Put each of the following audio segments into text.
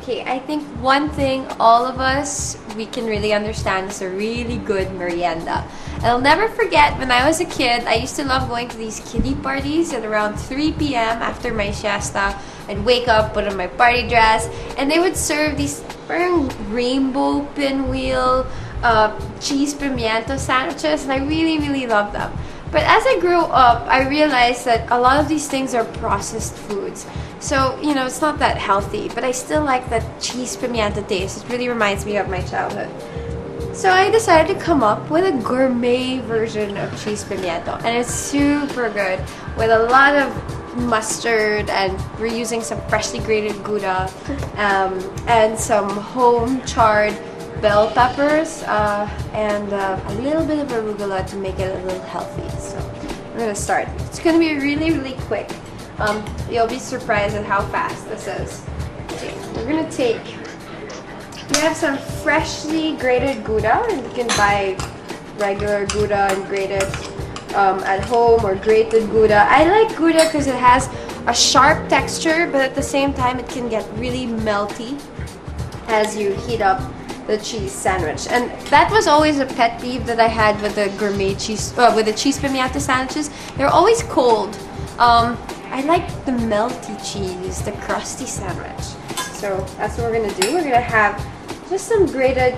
Okay, I think one thing all of us, we can really understand is a really good merienda. And I'll never forget when I was a kid, I used to love going to these kiddie parties at around 3 p.m. after my siesta. I'd wake up, put on my party dress, and they would serve these parang rainbow pinwheel cheese pimiento sandwiches, and I really, really loved them. But as I grew up, I realized that a lot of these things are processed foods. So, you know, it's not that healthy, but I still like that cheese pimiento taste. It really reminds me of my childhood. So I decided to come up with a gourmet version of cheese pimiento, and it's super good with a lot of mustard, and we're using some freshly grated Gouda and some home charred bell peppers and a little bit of arugula to make it a little healthy. So I'm gonna start. It's gonna be really, really quick. You'll be surprised at how fast this is. Okay, we're gonna take, we have some freshly grated Gouda, and you can buy regular Gouda and grate it at home, or grated Gouda. I like Gouda because it has a sharp texture, but at the same time it can get really melty as you heat up the cheese sandwich. And that was always a pet peeve that I had with the gourmet cheese, with the cheese pimiento sandwiches. They're always cold. I like the melty cheese, the crusty sandwich. So that's what we're gonna do. We're gonna have just some grated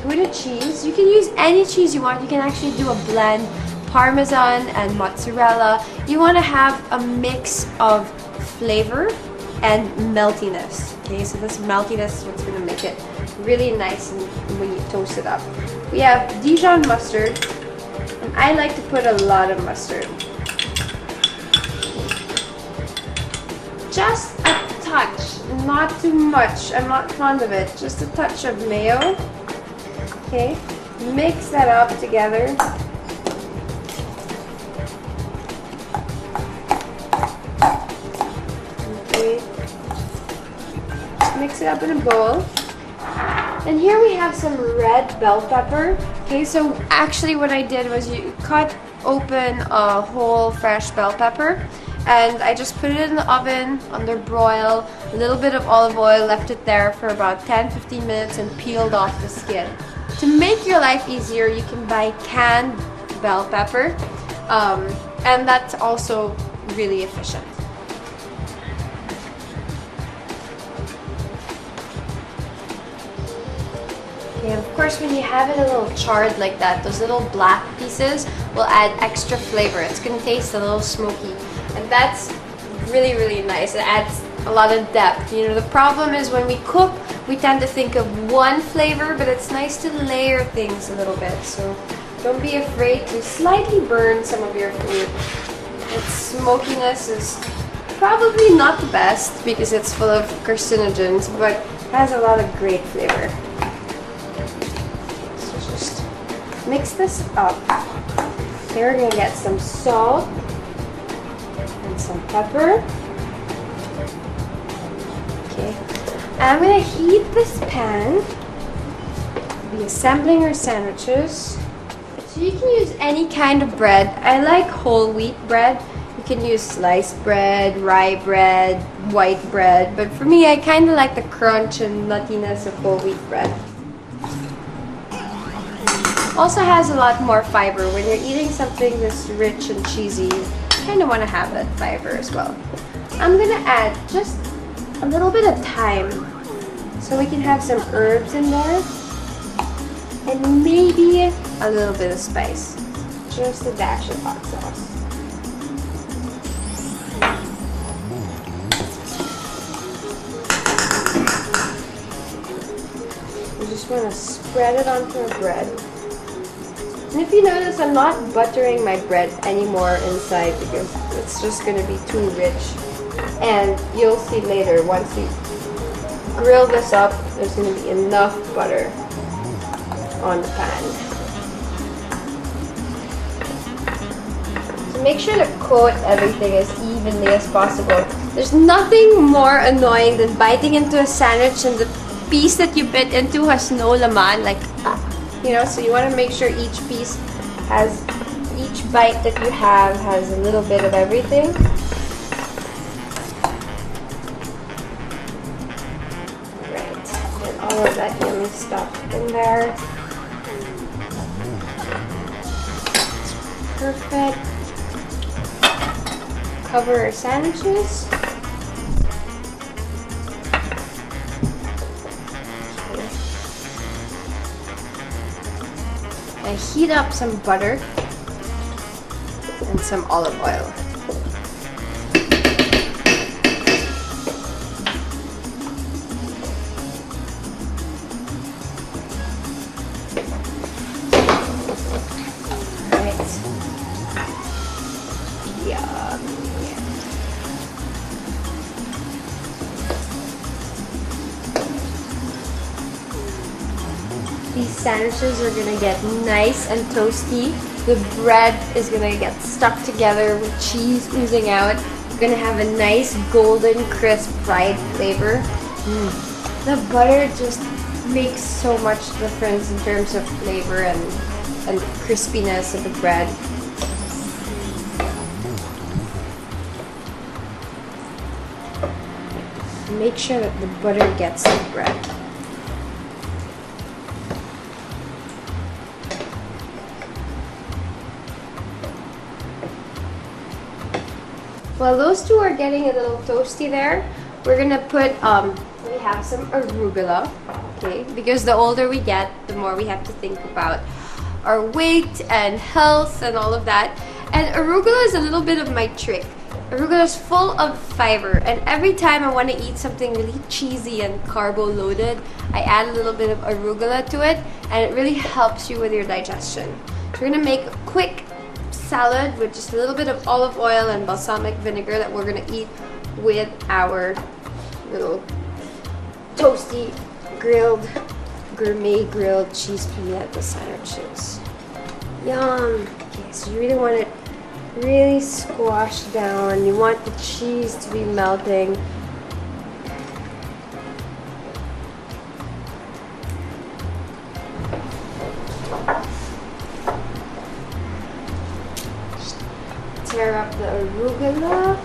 Gouda cheese. You can use any cheese you want. You can actually do a blend, Parmesan and mozzarella. You want to have a mix of flavor and meltiness. Okay, so this meltiness is what's gonna make it really nice when you toast it up. We have Dijon mustard, and I like to put a lot of mustard. Just a touch, not too much. I'm not fond of it. Just a touch of mayo. Okay, mix that up together. Okay, mix it up in a bowl. And here we have some red bell pepper. Okay, so actually what I did was you cut open a whole fresh bell pepper, and I just put it in the oven under broil, a little bit of olive oil, left it there for about 10-15 minutes, and peeled off the skin. To make your life easier, you can buy canned bell pepper, and that's also really efficient. And of course, when you have it a little charred like that, those little black pieces will add extra flavor. It's going to taste a little smoky, and that's really, really nice. It adds a lot of depth. You know, the problem is when we cook, we tend to think of one flavor, but it's nice to layer things a little bit. So don't be afraid to slightly burn some of your food. Its smokiness is probably not the best because it's full of carcinogens, but it has a lot of great flavor. Mix this up. Okay, we're going to get some salt and some pepper. Okay, I'm going to heat this pan. We'll be assembling our sandwiches. So you can use any kind of bread. I like whole wheat bread. You can use sliced bread, rye bread, white bread, but for me, I kind of like the crunch and nuttiness of whole wheat bread. Also has a lot more fiber. When you're eating something this rich and cheesy, you kind of want to have that fiber as well. I'm going to add just a little bit of thyme so we can have some herbs in there, and maybe a little bit of spice. Just a dash of hot sauce. You just want to spread it onto our bread. And if you notice, I'm not buttering my bread anymore inside because it's just going to be too rich. And you'll see later, once you grill this up, there's going to be enough butter on the pan. So make sure to coat everything as evenly as possible. There's nothing more annoying than biting into a sandwich and the piece that you bit into has no laman, like, you know, so you want to make sure each piece has, each bite that you have has a little bit of everything. Alright. all of that yummy stuff in there. Perfect. Cover our sandwiches. I heat up some butter and some olive oil. These sandwiches are gonna get nice and toasty. The bread is gonna get stuck together with cheese oozing out. You're gonna have a nice golden crisp fried flavor. The butter just makes so much difference in terms of flavor and crispiness of the bread. Make sure that the butter gets the bread. While those two are getting a little toasty there, we're gonna put, we have some arugula, okay? Because the older we get, the more we have to think about our weight and health and all of that. And arugula is a little bit of my trick. Arugula is full of fiber, and every time I want to eat something really cheesy and carbo-loaded, I add a little bit of arugula to it, and it really helps you with your digestion. So we're gonna make a quick salad with just a little bit of olive oil and balsamic vinegar that we're gonna eat with our little toasty gourmet grilled cheese pimiento sandwiches. Yum! Okay, so you really want it really squashed down. You want the cheese to be melting. Tear up the arugula.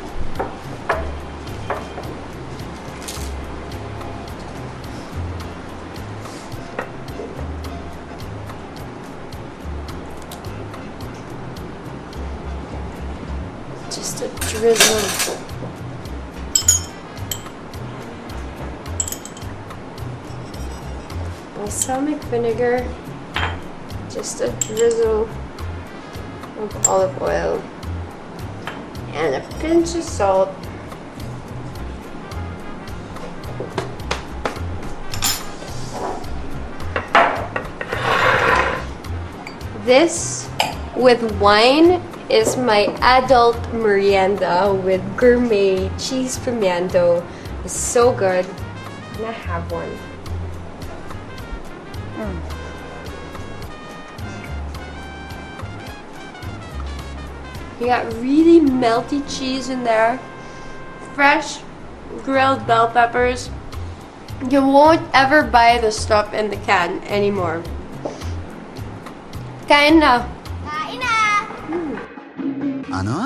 Just a drizzle. Balsamic vinegar. Just a drizzle of olive oil. And a pinch of salt. This with wine is my adult merienda with gourmet cheese pimiento. It's so good. I'm gonna have one. You got really melty cheese in there, fresh grilled bell peppers. You won't ever buy the stuff in the can anymore. Kain na! Ano?